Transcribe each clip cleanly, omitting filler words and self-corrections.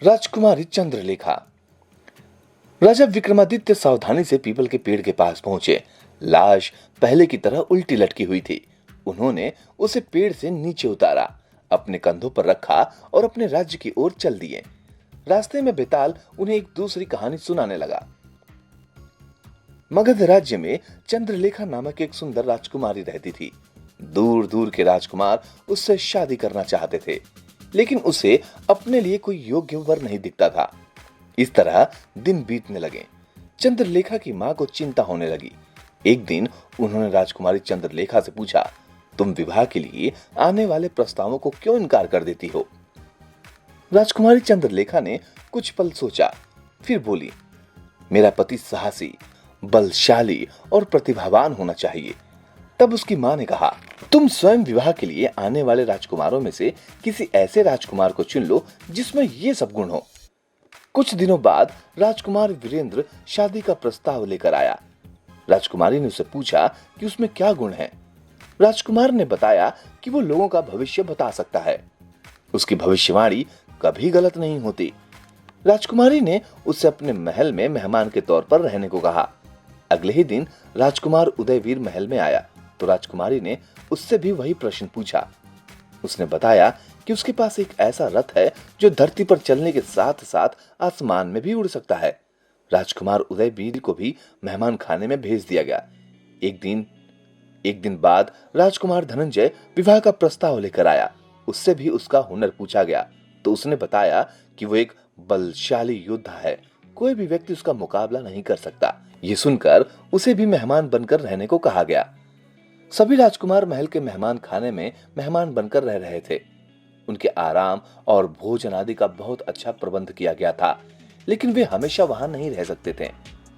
राजकुमारी चंद्रलेखा। राजा विक्रमादित्य सावधानी से पीपल के पेड़ के पास पहुंचे। लाश पहले की तरह उल्टी लटकी हुई थी। उन्होंने उसे पेड़ से नीचे उतारा, अपने कंधों पर रखा और अपने राज्य की ओर चल दिए। रास्ते में बेताल उन्हें एक दूसरी कहानी सुनाने लगा। मगध राज्य में चंद्रलेखा नामक एक सुंदर राजकुमारी रहती थी। दूर दूर के राजकुमार उससे शादी करना चाहते थे, लेकिन उसे अपने लिए कोई योग्य वर नहीं दिखता था। इस तरह दिन बीतने लगे। चंद्रलेखा की मां को चिंता होने लगी। एक दिन उन्होंने राजकुमारी चंद्रलेखा से पूछा, तुम विवाह के लिए आने वाले प्रस्तावों को क्यों इनकार कर देती हो? राजकुमारी चंद्रलेखा ने कुछ पल सोचा, फिर बोली, मेरा पति साहसी, बलशाली और प्रतिभावान होना चाहिए। तब उसकी मां ने कहा, तुम स्वयं विवाह के लिए आने वाले राजकुमारों में से किसी ऐसे राजकुमार को चुन लो जिसमें ये सब गुण हो। कुछ दिनों बाद राजकुमार वीरेंद्र शादी का प्रस्ताव लेकर आया। राजकुमारी ने उससे पूछा कि उसमें क्या गुण है। राजकुमार ने बताया कि वो लोगों का भविष्य बता सकता है। उसकी भविष्यवाणी कभी गलत नहीं होती। राजकुमारी ने उससे अपने महल में मेहमान के तौर पर रहने को कहा। अगले ही दिन राजकुमार उदयवीर महल में आया तो राजकुमारी ने उससे भी वही प्रश्न पूछा। उसने बताया कि उसके पास एक ऐसा रथ है जो धरती पर चलने के साथ साथ आसमान में भी उड़ सकता है। राजकुमार उदयवीर को भी मेहमान खाने में भेज दिया गया। एक दिन बाद राजकुमार धनंजय विवाह का प्रस्ताव लेकर आया। उससे भी उसका हुनर पूछा गया तो उसने बताया कि वो एक बलशाली योद्धा है, कोई भी व्यक्ति उसका मुकाबला नहीं कर सकता। ये सुनकर उसे भी मेहमान बनकर रहने को कहा गया। सभी राजकुमार महल के मेहमान खाने में मेहमान बनकर रह रहे थे। उनके आराम और भोजन आदि का बहुत अच्छा प्रबंध किया गया था, लेकिन वे हमेशा वहां नहीं रह सकते थे।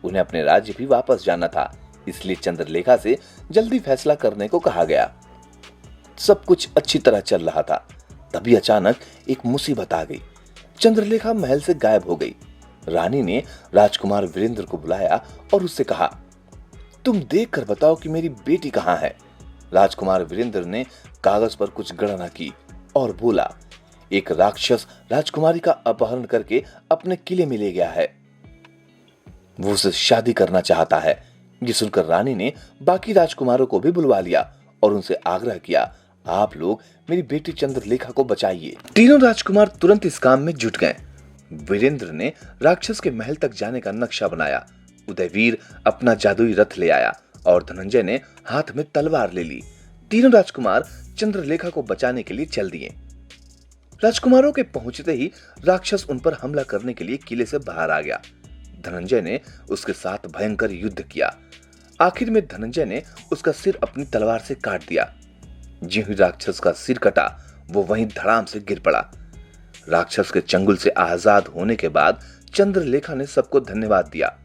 उन्हें अपने राज्य भी वापस जाना था, इसलिए चंद्रलेखा से जल्दी फैसला करने को कहा गया। सब कुछ अच्छी तरह चल रहा था, तभी अचानक एक मुसीबत आ गई। चंद्रलेखा महल से गायब हो गई। रानी ने राजकुमार वीरेंद्र को बुलाया और उससे कहा, तुम देख कर बताओ कि मेरी बेटी कहाँ है। राजकुमार वीरेंद्र ने कागज पर कुछ गणना की और बोला, एक राक्षस राजकुमारी का अपहरण करके अपने किले में ले गया है। वो उससे शादी करना चाहता है। ये सुनकर रानी ने बाकी राजकुमारों को भी बुलवा लिया और उनसे आग्रह किया, आप लोग मेरी बेटी चंद्रलेखा को बचाइए। तीनों राजकुमार तुरंत इस काम में जुट गए। वीरेंद्र ने राक्षस के महल तक जाने का नक्शा बनाया। उदयवीर अपना जादुई रथ ले आया और धनंजय ने हाथ में तलवार ले ली। तीनों राजकुमार चंद्रलेखा को बचाने के लिए चल दिए। राजकुमारों के पहुंचते ही राक्षस उन पर हमला करने के लिए किले से बाहर आ गया। धनंजय ने उसके साथ भयंकर युद्ध किया। आखिर में धनंजय ने उसका सिर अपनी तलवार से काट दिया। ज्यों ही राक्षस का सिर कटा, वो वहीं धड़ाम से गिर पड़ा। राक्षस के चंगुल से आजाद होने के बाद चंद्रलेखा ने सबको धन्यवाद दिया।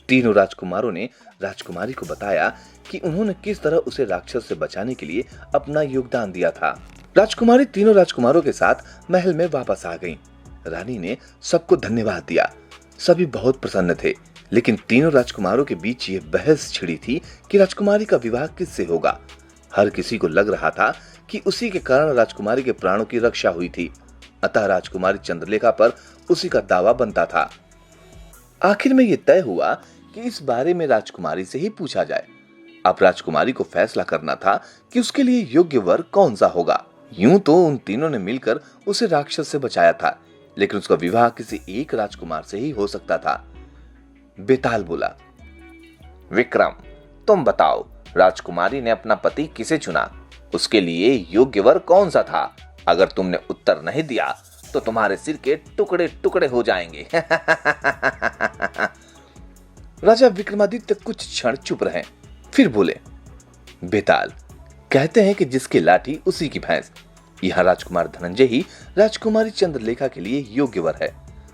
तीनों राजकुमारों ने राजकुमारी को बताया कि उन्होंने किस तरह उसे राक्षस से बचाने के लिए अपना योगदान दिया था। राजकुमारी तीनों राजकुमारों के साथ महल में वापस आ गईं। रानी ने सबको धन्यवाद दिया। सभी बहुत प्रसन्न थे, लेकिन तीनों राजकुमारों के बीच ये बहस छिड़ी थी कि राजकुमारी का विवाह किससे होगा। हर किसी को लग रहा था कि उसी के कारण राजकुमारी के प्राणों की रक्षा हुई थी, अतः राजकुमारी चंद्रलेखा पर उसी का दावा बनता था। आखिर में यह तय हुआ कि इस बारे में राजकुमारी से ही पूछा जाए। अब राजकुमारी को फैसला करना था कि उसके लिए योग्य वर कौन सा होगा। यूं तो उन तीनों ने मिलकर उसे राक्षस से बचाया था, लेकिन उसका विवाह किसी एक राजकुमार से ही हो सकता था। बेताल बोला, विक्रम, तुम बताओ, राजकुमारी ने अपना पति किसे चुना? उसके लिए योग्य वर कौन सा था? अगर तुमने उत्तर नहीं दिया तो तुम्हारे सिर के टुकड़े टुकड़े हो जाएंगे। राजा विक्रमादित्य कुछ क्षण चुप रहे, फिर बोले, बेताल, कहते हैं कि जिसकी लाठी उसी की भैंस। यहाँ राजकुमार धनंजय ही राजकुमारी चंद्रलेखा के लिए योग्य वर है।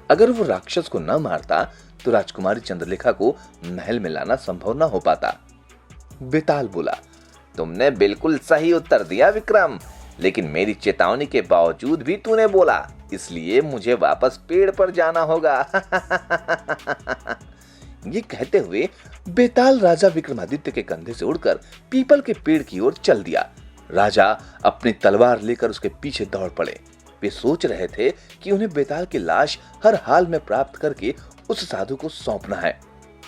अगर वो राक्षस को न मारता तो राजकुमारी चंद्रलेखा को महल में लाना संभव न हो पाता। बेताल बोला, तुमने बिल्कुल सही उत्तर दिया विक्रम, लेकिन मेरी चेतावनी के बावजूद भी तूने बोला, इसलिए मुझे वापस पेड़ पर जाना होगा। ये कहते हुए बेताल राजा विक्रमादित्य के कंधे से उड़कर पीपल के पेड़ की ओर चल दिया। राजा अपनी तलवार लेकर उसके पीछे दौड़ पड़े। वे सोच रहे थे कि उन्हें बेताल की लाश हर हाल में प्राप्त करके उस साधु को सौंपना है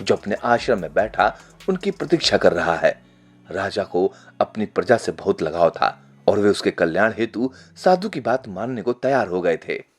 जो अपने आश्रम में बैठा उनकी प्रतीक्षा कर रहा है। राजा को अपनी प्रजा से बहुत लगाव था और वे उसके कल्याण हेतु साधु की बात मानने को तैयार हो गए थे।